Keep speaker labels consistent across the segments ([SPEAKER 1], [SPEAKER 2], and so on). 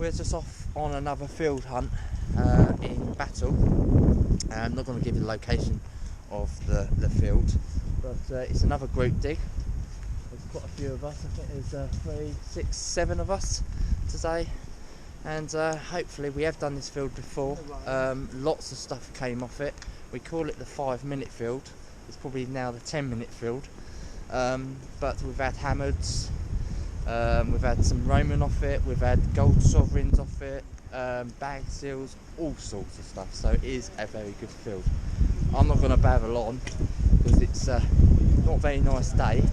[SPEAKER 1] We're just off on another field hunt in Battle. I'm not going to give you the location of the field, but it's another group dig. There's quite a few of us. I think there's 3, 6, 7 of us today, and hopefully we have done this field before. Lots of stuff came off it. We call it the 5-minute field. It's probably now the 10-minute field, but we've had hammered. We've had some Roman off it, we've had gold sovereigns off it, bag seals, all sorts of stuff, so it is a very good field. I'm not going to babble on because it's not a very nice day.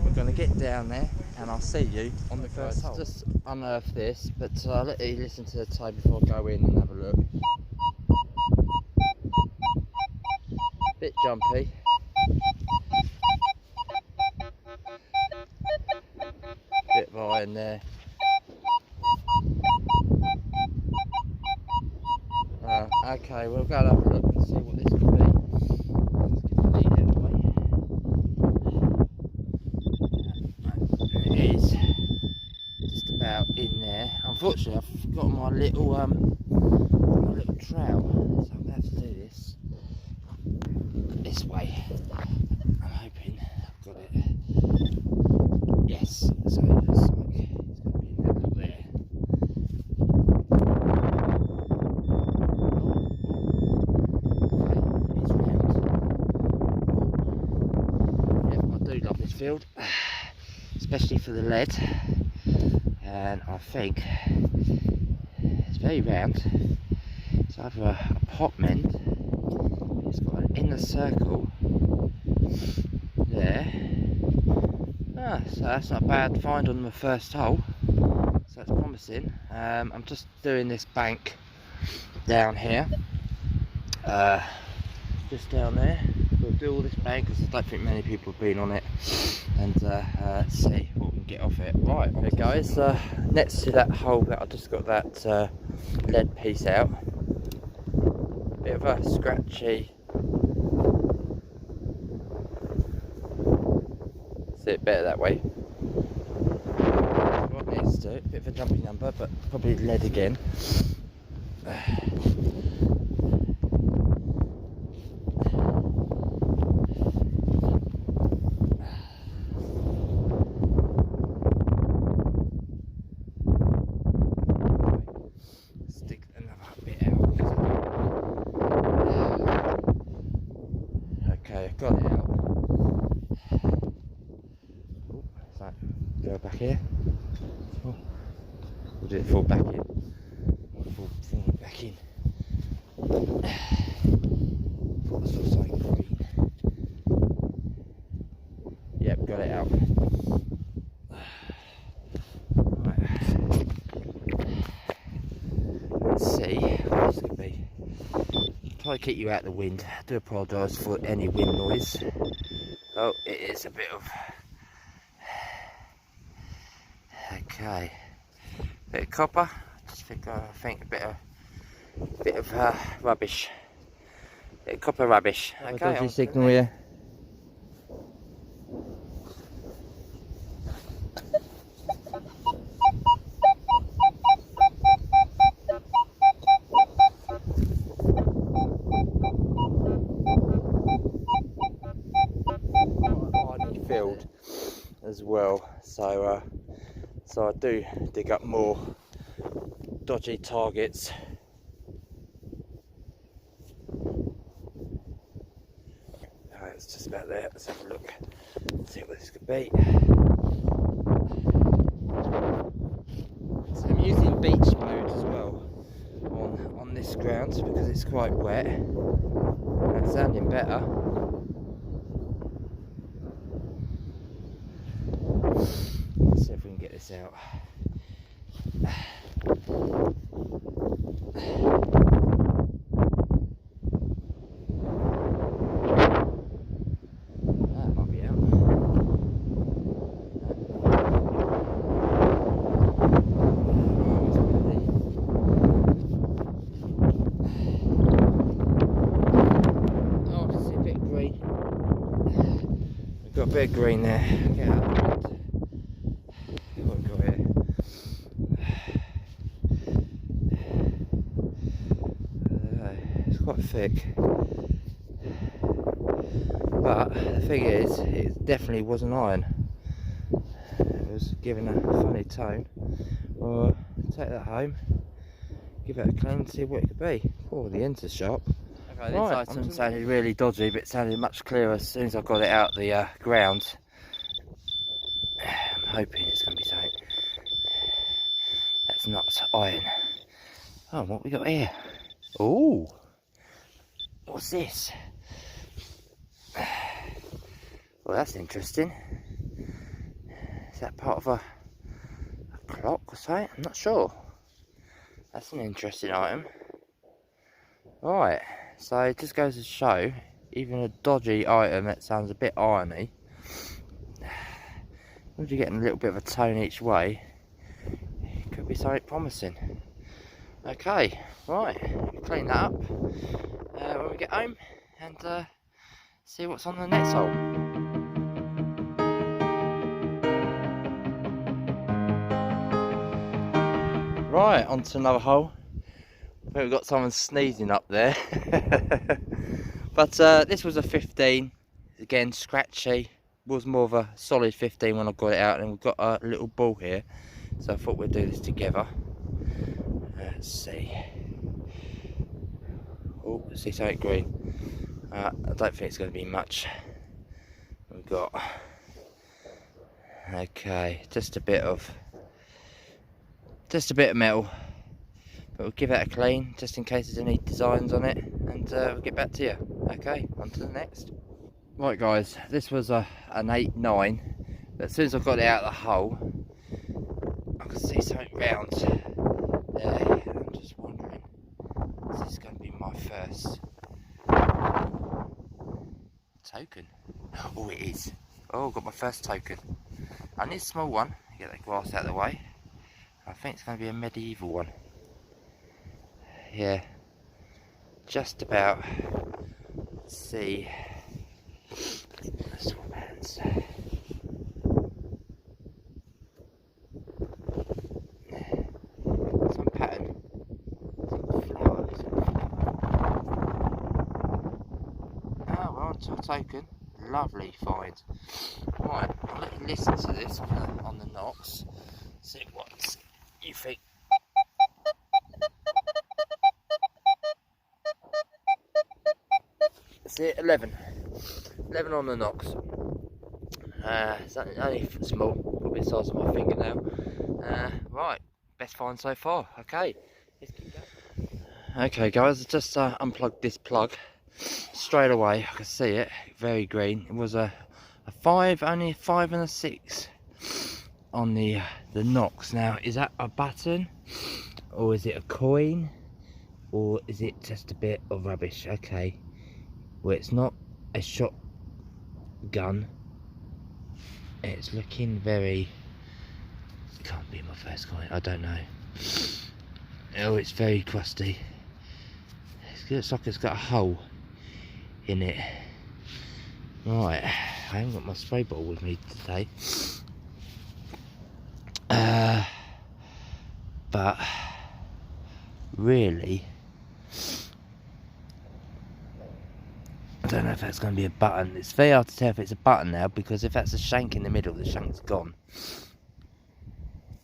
[SPEAKER 1] We're going to get down there and I'll see you on the first hole. Just unearth this, but I'll let you listen to the tape before I go in and have a look. Bit jumpy. Bit right in there. Okay, we'll go and have a look and see what this could be. It is just about in there. Unfortunately, I've forgotten my little trowel, so I'm going to have to do this way. I'm hoping I've got it. Yes, so it's like it's going to be in that look there. Okay, it's round. Yep, I do love this field, especially for the lead, and I think it's very round. It's either a pot mend. It's got an inner circle there. So that's not a bad find on the first hole, so that's promising. I'm just doing this bank down here, just down there. We'll do all this bank because I don't think many people have been on it, and see what we can get off it. Right, okay guys, next to that hole that I just got that lead piece out, bit of a scratchy. See it better that way. What needs to do, a bit of a jumpy number, but probably lead again. Stick another bit out. Okay, I've got it out. Go back here. Oh. Or did it fall back in? Fall back in. Thought I saw something green. Yep, got it out. Right. Let's see what this could be. Try to keep you out of the wind. I do apologise for any wind noise. Oh, it is a bit of. Okay, bit of copper. Just think a bit of rubbish. Bit of copper rubbish. Okay, dodgy signal here. Field as well, so I do dig up more dodgy targets. Alright, it's just about there. Let's have a look, see what this could be. So I'm using beach mode as well on this ground because it's quite wet and it's sounding better. Let's see if we can get this out. That might be out. Oh, I can see a bit of green. We've got a bit of green there. Get out of the wind. What have we got here? quite thick. But the thing is, it definitely wasn't iron. It was giving a funny tone. Well, take that home, give it a clean, see what it could be. Oh, the ends are sharp. Okay, this item sounded really dodgy, but it sounded much clearer as soon as I got it out the ground. I'm hoping it's going to be something that's not iron. Oh, what we got here? Oh, what's this? Well, that's interesting. Is that part of a clock or something? I'm not sure. That's an interesting item. Right, so it just goes to show, even a dodgy item that sounds a bit irony, if you're getting a little bit of a tone each way, it could be something promising. Okay, right, clean that up when we get home and see what's on the next hole. Right, on to another hole. I think we've got someone sneezing up there. But this was a 15, again scratchy, was more of a solid 15 when I got it out, and we've got a little ball here, so I thought we'd do this together. Let's see. Oh, see something green. I don't think it's going to be much. We've got, okay, just a bit of metal, but we'll give that a clean just in case there's any designs on it, and we'll get back to you. Okay, on to the next. Right guys, this was an 8-9, but as soon as I got it out of the hole, I could see something round there. I'm just wondering, is this going to be my first token? Oh, it is. Oh, got my first token. I need a small one, get that grass out of the way. I think it's going to be a medieval one. Yeah, just about. Let's see. Let's swap hands. Some pattern. Some flowers. Oh, we're on to a token. Lovely find. Right, I'll let you listen to this on the knocks. See what you think. That's it, 11 on the knocks. It's only small, probably the size of my fingernail. Right, best find so far. Okay, let's keep going. Okay guys, I just unplugged this plug straight away. I can see it, very green. It was a 5, only a 5 and a 6 on the knocks. Now, is that a button, or is it a coin, or is it just a bit of rubbish? Okay, well, it's not a shotgun. It's looking very, it can't be my first coin, I don't know. Oh, it's very crusty. It looks like it's got a hole in it. Right, I haven't got my spray bottle with me today. But really, I don't know if that's going to be a button. It's very hard to tell if it's a button now, because if that's a shank in the middle, the shank's gone.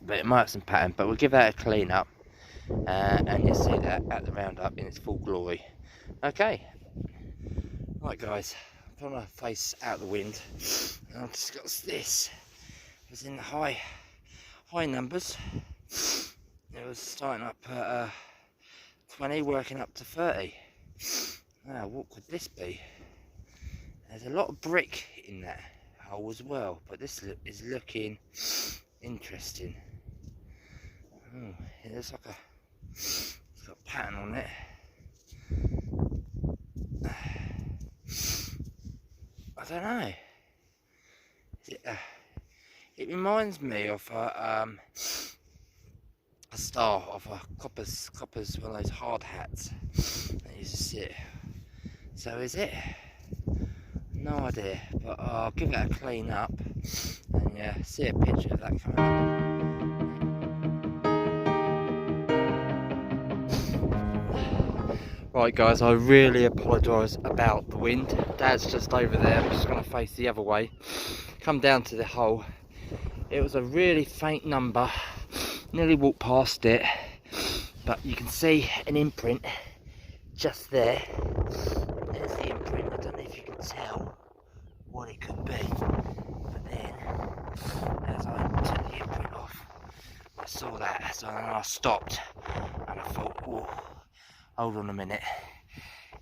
[SPEAKER 1] But it might have some pattern, but we'll give that a clean up, and you'll see that at the roundup in its full glory. Okay, right guys, I'm trying to face out the wind, and I've just got this. It was in the high numbers. It was starting up at 20, working up to 30. Now, what could this be? There's a lot of brick in that hole as well, but this is looking interesting. Oh, it looks like it's got a pattern on it. I don't know. It reminds me of a star, of a copper's, one of those hard hats that used to sit. So is it? No idea, but I'll give it a clean up and yeah, see a picture of that coming up. Right guys, I really apologise about the wind. Dad's just over there, I'm just going to face the other way. Come down to the hole. It was a really faint number, nearly walked past it, but you can see an imprint just there. There's the imprint, I don't know if you can tell what it could be, but then as I took the imprint off, I saw that, so then I stopped and I thought, oh, hold on a minute,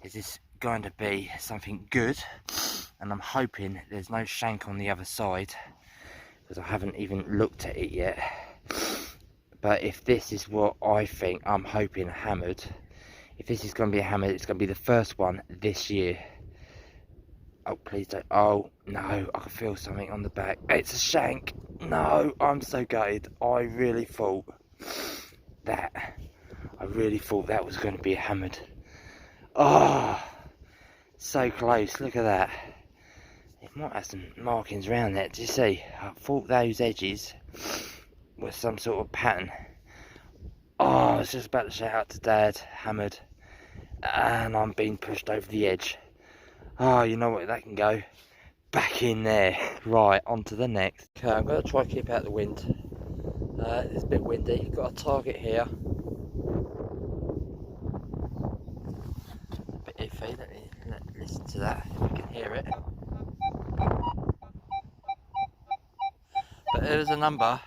[SPEAKER 1] is this going to be something good? And I'm hoping there's no shank on the other side, because I haven't even looked at it yet. But if this is what I think, I'm hoping hammered. If this is going to be a hammered, it's going to be the first one this year. Oh, please don't. Oh, no, I can feel something on the back. It's a shank. No, I'm so gutted. I really thought that was going to be a hammered. Oh, so close. Look at that. It might have some markings around there. Do you see? I thought those edges were some sort of pattern. Oh, I was just about to shout out to Dad, hammered, and I'm being pushed over the edge. Oh, you know what, that can go back in there. Right, on to the next. Okay, I'm going to try to keep out the wind. It's a bit windy. Got a target here. A bit iffy. Let me listen to that, if you can hear it. But there's a number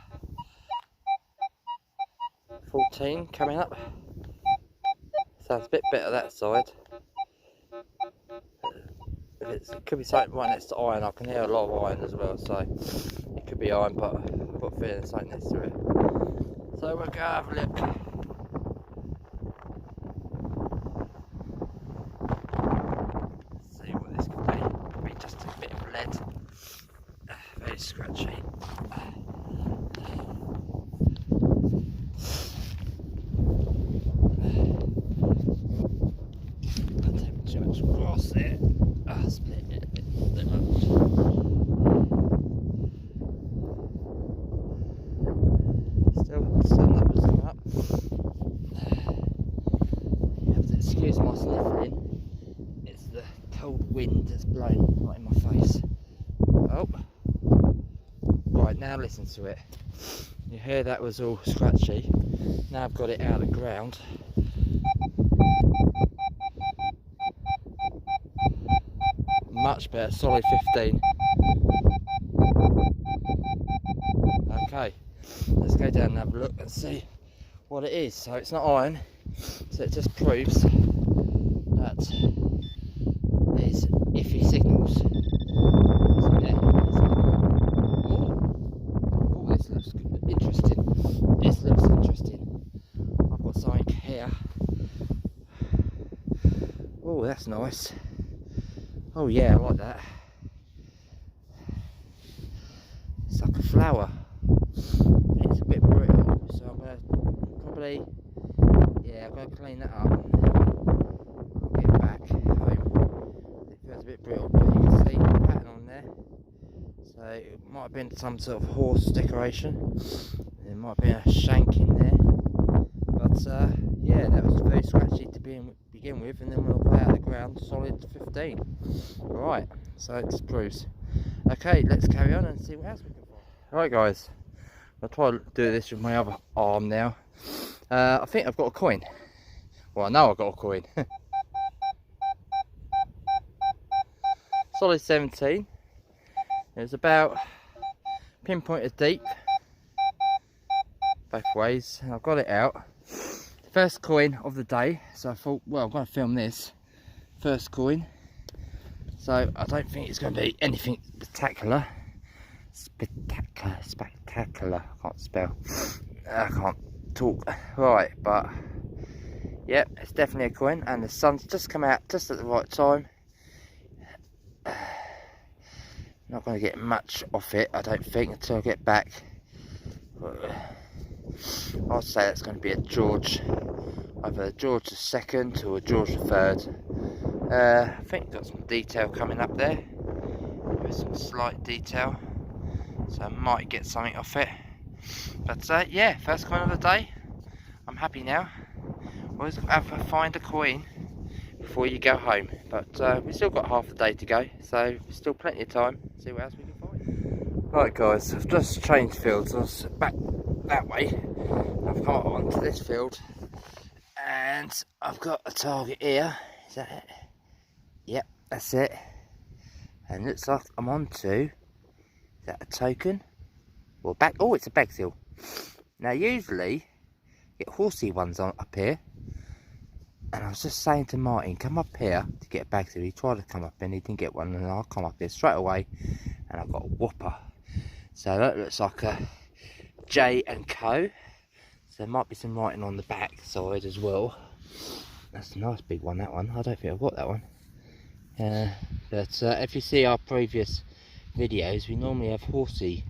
[SPEAKER 1] 14 coming up. Sounds a bit better that side. It could be something right next to iron. I can hear a lot of iron as well, so it could be iron, but I've got a feeling there's something next to it. So we'll go have a look. See what this could be. Could be just a bit of lead. Very scratchy. Don't take too much grass there. Split it a bit much. Still numbers come up. You have to excuse my sniffling. It's the cold wind that's blowing right in my face. Oh. Right, now listen to it. You hear that was all scratchy. Now I've got it out of the ground. Much better, solid 15. Okay, let's go down and have a look and see what it is. So it's not iron, so it just proves that there's iffy signals. Oh, this looks interesting. This looks interesting. I've got something here. Oh, that's nice. Oh yeah, I like that. It's like a flower. It's a bit brittle, so I'm going to probably, I'm going to clean that up. I'll get back home. It feels a bit brittle, but you can see the pattern on there. So it might have been some sort of horse decoration. There might be a shank in there. But yeah, that was very scratchy to begin with, and then we'll play out of the ground solid 15. Right, so it just proves. Okay, let's carry on and see what else we can find. Alright guys, I'll try to do this with my other arm now. I think I've got a coin. Well, I know I've got a coin. Solid 17. It's about pinpointed deep both ways, and I've got it out. First coin of the day, so I thought, well, I'm going to film this first coin. So I don't think it's going to be anything spectacular. Spectacular. I can't spell. I can't talk. Right, but yep, it's definitely a coin, and the sun's just come out just at the right time. Not going to get much off it, I don't think, until I get back. I'll say that's going to be a George, either a George II or a George III. I think got some detail coming up there. There's some slight detail, so I might get something off it. But yeah, first coin of the day. I'm happy now. Always have to find a coin before you go home. But we've still got half the day to go, so still plenty of time. See what else we can find. Right guys, I've just changed fields. I was back that way. I've come up onto this field, and I've got a target here. Is that it? Yep, that's it. And looks like I'm on to, is that a token? Or back, oh, it's a bag seal. Now usually, get horsey ones on up here. And I was just saying to Martin, come up here to get a bag seal. He tried to come up and he didn't get one, and I'll come up here straight away and I've got a whopper. So that looks like a J and Co. So there might be some writing on the back side as well. That's a nice big one, that one. I don't think I've got that one. But if you see our previous videos, we normally have horsey,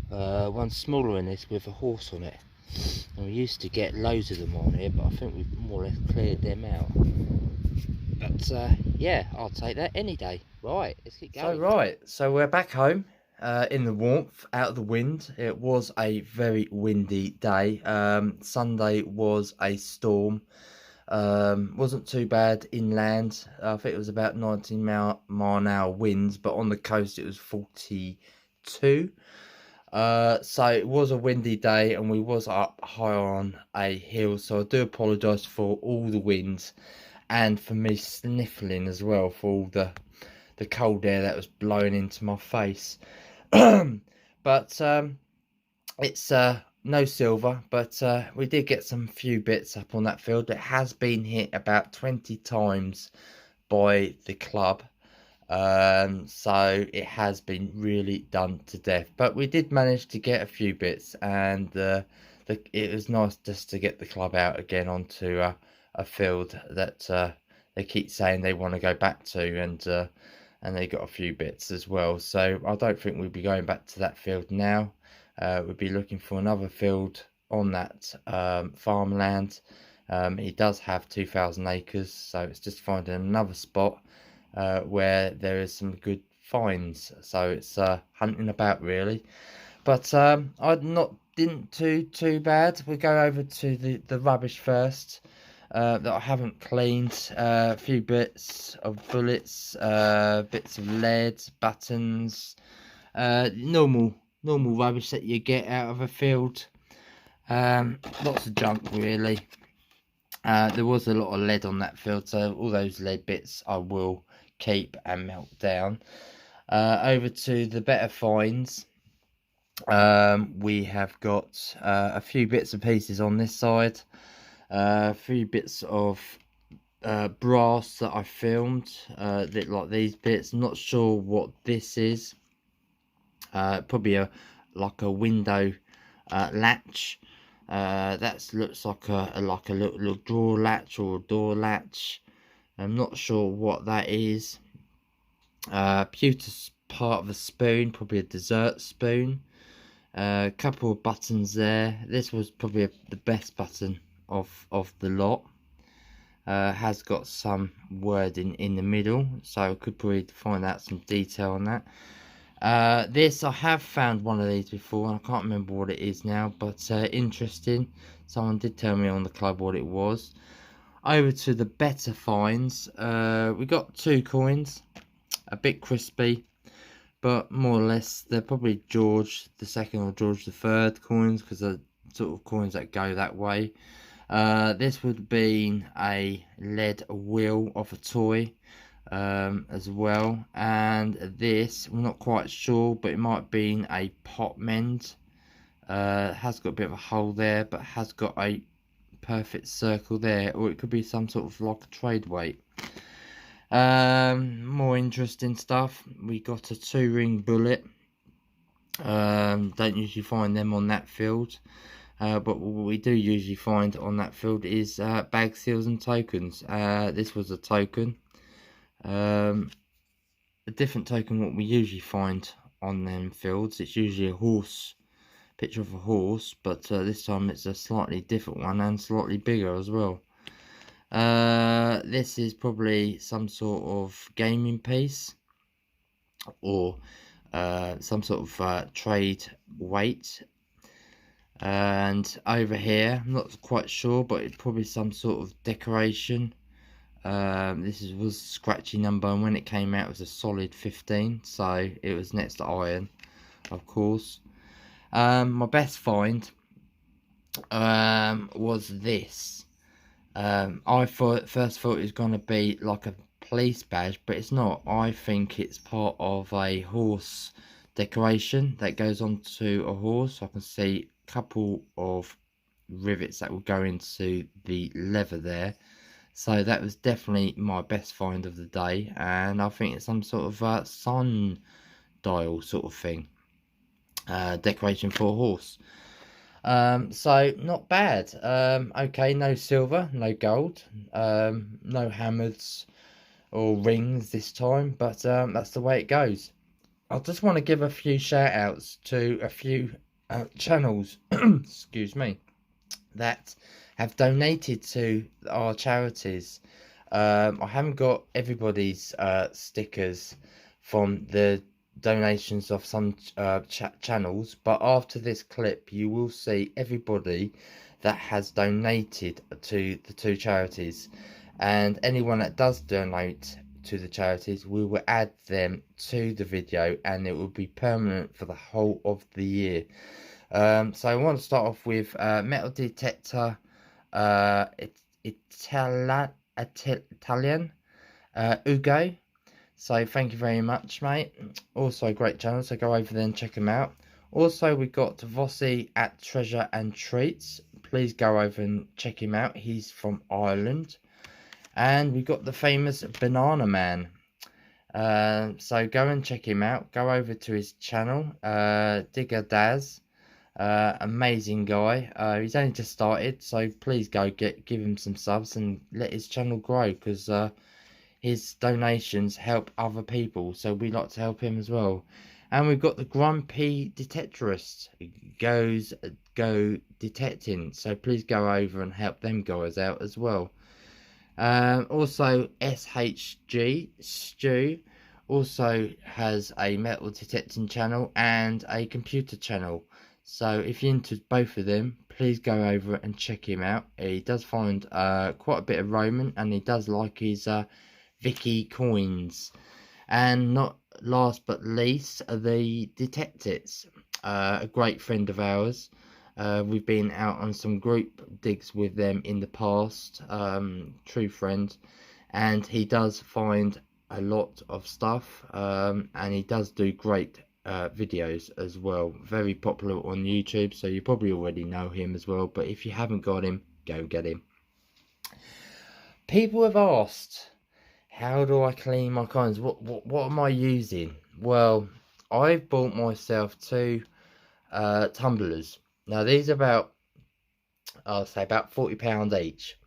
[SPEAKER 1] one smaller than this with a horse on it, and we used to get loads of them on here, but I think we've more or less cleared them out. But yeah, I'll take that any day. Right, let's get going. So we're back home in the warmth, out of the wind. It was a very windy day. Sunday was a storm. Wasn't too bad inland. I think it was about 19 mile an hour winds, but on the coast it was 42. So it was a windy day, and we was up high on a hill, so I do apologise for all the winds and for me sniffling as well, for all the cold air that was blowing into my face. But it's no silver, but we did get some few bits up on that field. It has been hit about 20 times by the club, so it has been really done to death, but we did manage to get a few bits, and it was nice just to get the club out again onto a field that they keep saying they want to go back to, and they got a few bits as well. So I don't think we'll be going back to that field now. We'll be looking for another field on that farmland. He does have 2,000 acres, so it's just finding another spot where there is some good finds. So it's hunting about really. But I didn't too bad. We go over to the rubbish first that I haven't cleaned. A few bits of bullets, bits of lead, buttons, normal rubbish that you get out of a field. Lots of junk really. There was a lot of lead on that field, so all those lead bits I will keep and melt down. Over to the better finds. We have got a few bits and pieces on this side, a few bits of brass that I filmed, like these bits. Not sure what this is. Probably like a window latch. That looks like a little drawer latch or a door latch. I'm not sure what that is. Pewter's part of a spoon, probably a dessert spoon. A couple of buttons there. This was probably the best button of the lot. Has got some wording in the middle, so I could probably find out some detail on that. This, I have found one of these before, and I can't remember what it is now, but interesting. Someone did tell me on the club what it was. Over to the better finds. We got 2 coins, a bit crispy, but more or less they're probably George II or George III coins, because they're sort of coins that go that way. This would have been a lead wheel of a toy as well, and this, we're not quite sure, but it might have been a pot mend. Has got a bit of a hole there, but has got a perfect circle there, or it could be some sort of like a trade weight. More interesting stuff. We got a 2-ring bullet. Don't usually find them on that field, but what we do usually find on that field is bag seals and tokens. This was a token, a different token what we usually find on them fields. It's usually a horse, picture of a horse, but this time it's a slightly different one and slightly bigger as well. This is probably some sort of gaming piece, or some sort of trade weight. And over here, I'm not quite sure, but it's probably some sort of decoration Was scratchy number, and when it came out it was a solid 15, so it was next to iron, of course. My best find was this. I first thought it was going to be like a police badge, but it's not. I think it's part of a horse decoration that goes onto a horse. I can see a couple of rivets that will go into the leather there. So that was definitely my best find of the day, and I think it's some sort of sun dial sort of thing, decoration for a horse. So not bad. Okay, no silver, no gold, no hammers or rings this time, but that's the way it goes. I just want to give a few shout outs to a few channels excuse me, that have donated to our charities. I haven't got everybody's stickers from the donations of some channels, but after this clip you will see everybody that has donated to the two charities, and anyone that does donate to the charities, we will add them to the video, and it will be permanent for the whole of the year. So I want to start off with metal detector Italian Ugo. So thank you very much, mate. Also a great channel, so go over there and check him out. Also we got VOSSIE at Treasure and Treats. Please go over and check him out. He's from Ireland. And we got the famous Banana Man. So go and check him out. Go over to his channel, Digger Daz. Amazing guy. He's only just started, so please go give him some subs and let his channel grow, because his donations help other people, so we like to help him as well. And we've got the Grumpy Detectorist, go detecting, so please go over and help them guys out as well. Also SHG Stu also has a metal detecting channel and a computer channel, so if you're into both of them, please go over and check him out. He does find quite a bit of Roman, and he does like his Vicky coins. And not last but least, the DETECTITS, a great friend of ours. We've been out on some group digs with them in the past, true friend, and he does find a lot of stuff, and he does do great videos as well. Very popular on YouTube, so you probably already know him as well, but if you haven't got him, go get him. People have asked, how do I clean my coins? What am I using? Well, I've bought myself two tumblers. Now these are about, I'll say about £40 each.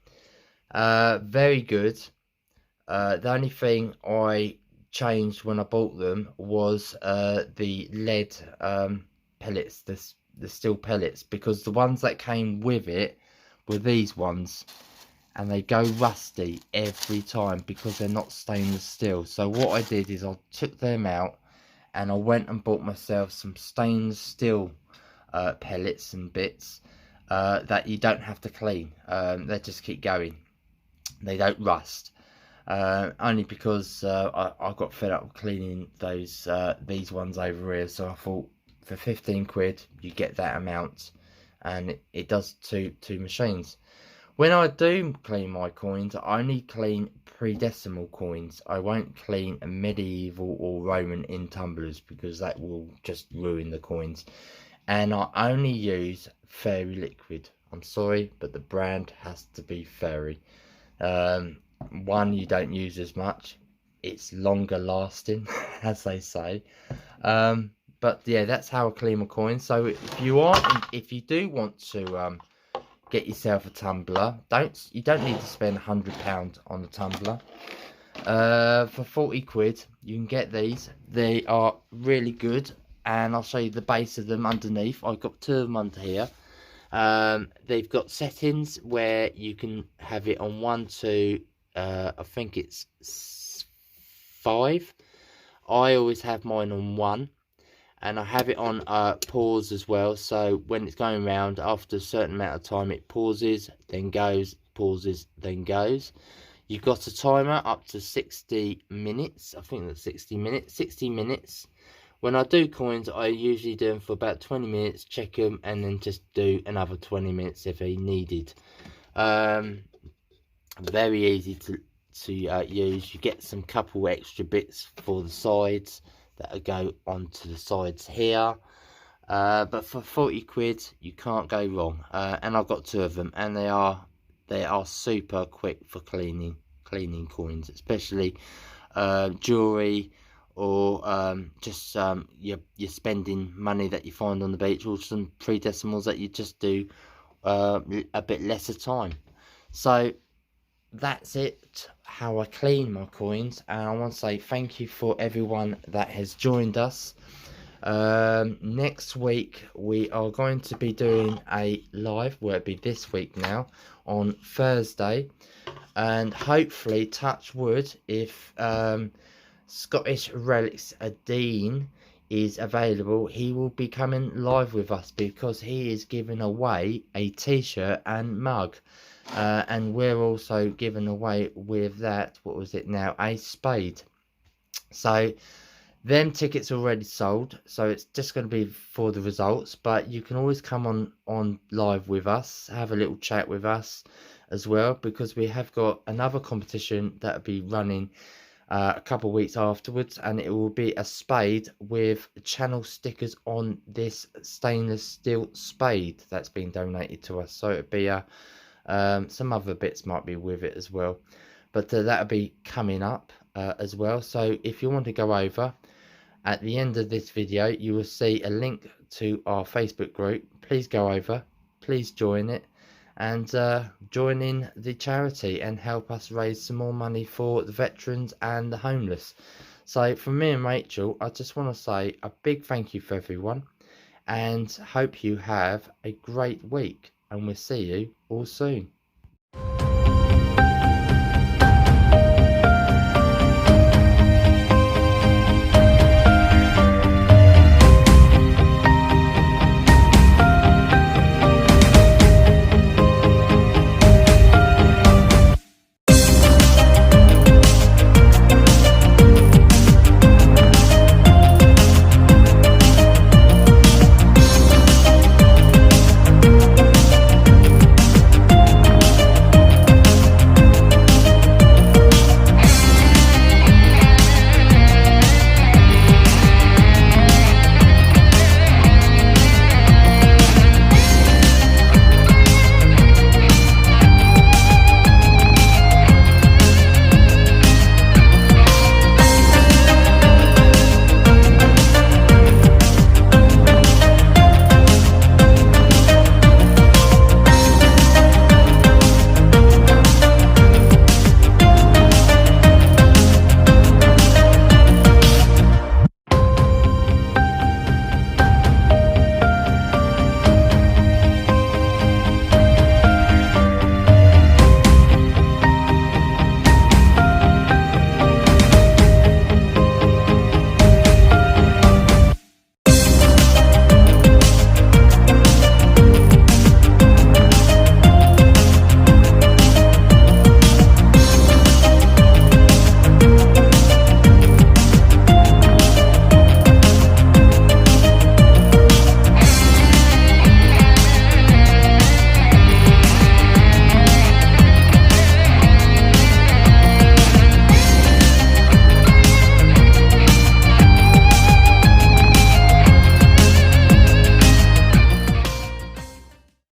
[SPEAKER 1] Very good. The only thing I changed when I bought them was the lead pellets, the steel pellets, because the ones that came with it were these ones, and they go rusty every time because they're not stainless steel. So what I did is I took them out and I went and bought myself some stainless steel pellets and bits that you don't have to clean. They just keep going, they don't rust. Only because I got fed up with cleaning those these ones over here, so I thought for 15 quid you get that amount, and it does two machines. When I do clean my coins, I only clean pre-decimal coins. I won't clean a medieval or Roman in tumblers, because that will just ruin the coins. And I only use Fairy liquid. I'm sorry, but the brand has to be Fairy. One, you don't use as much, it's longer lasting as they say. But yeah, that's how I clean my coins. So if you do want to get yourself a tumbler, you don't need to spend £100 on a tumbler. For 40 quid you can get these. They are really good, and I'll show you the base of them underneath. I've got two of them under here. They've got settings where you can have it on 1 to I think it's 5. I always have mine on 1, and I have it on pause as well, so when it's going round, after a certain amount of time it pauses, then goes, pauses, then goes. You've got a timer up to 60 minutes. I think that's 60 minutes. 60 minutes. When I do coins, I usually do them for about 20 minutes, check them, and then just do another 20 minutes if they needed. Very easy to use. You get some couple extra bits for the sides that go onto the sides here. But for 40 quid, you can't go wrong. And I've got 2 of them, and they are super quick for cleaning coins, especially jewelry, or just your spending money that you find on the beach, or some pre-decimals that you just do a bit less of time. So that's it, how I clean my coins. And I want to say thank you for everyone that has joined us. Next week we are going to be doing a live, well, it'll be this week now, on Thursday, and hopefully, touch wood, if Scottish Relics Dean is available, he will be coming live with us, because he is giving away a t-shirt and mug, and we're also giving away with that, what was it now, a spade. So them tickets are already sold, so it's just going to be for the results, but you can always come on live with us, have a little chat with us as well, because we have got another competition that will be running a couple of weeks afterwards, and it will be a spade with channel stickers on this stainless steel spade that's been donated to us. So it'll be some other bits might be with it as well, but that'll be coming up as well. So if you want to go over, at the end of this video you will see a link to our Facebook group. Please go over, please join it, and join in the charity and help us raise some more money for the veterans and the homeless. So from me and Rachel, I just want to say a big thank you for everyone, and hope you have a great week, and we'll see you all soon.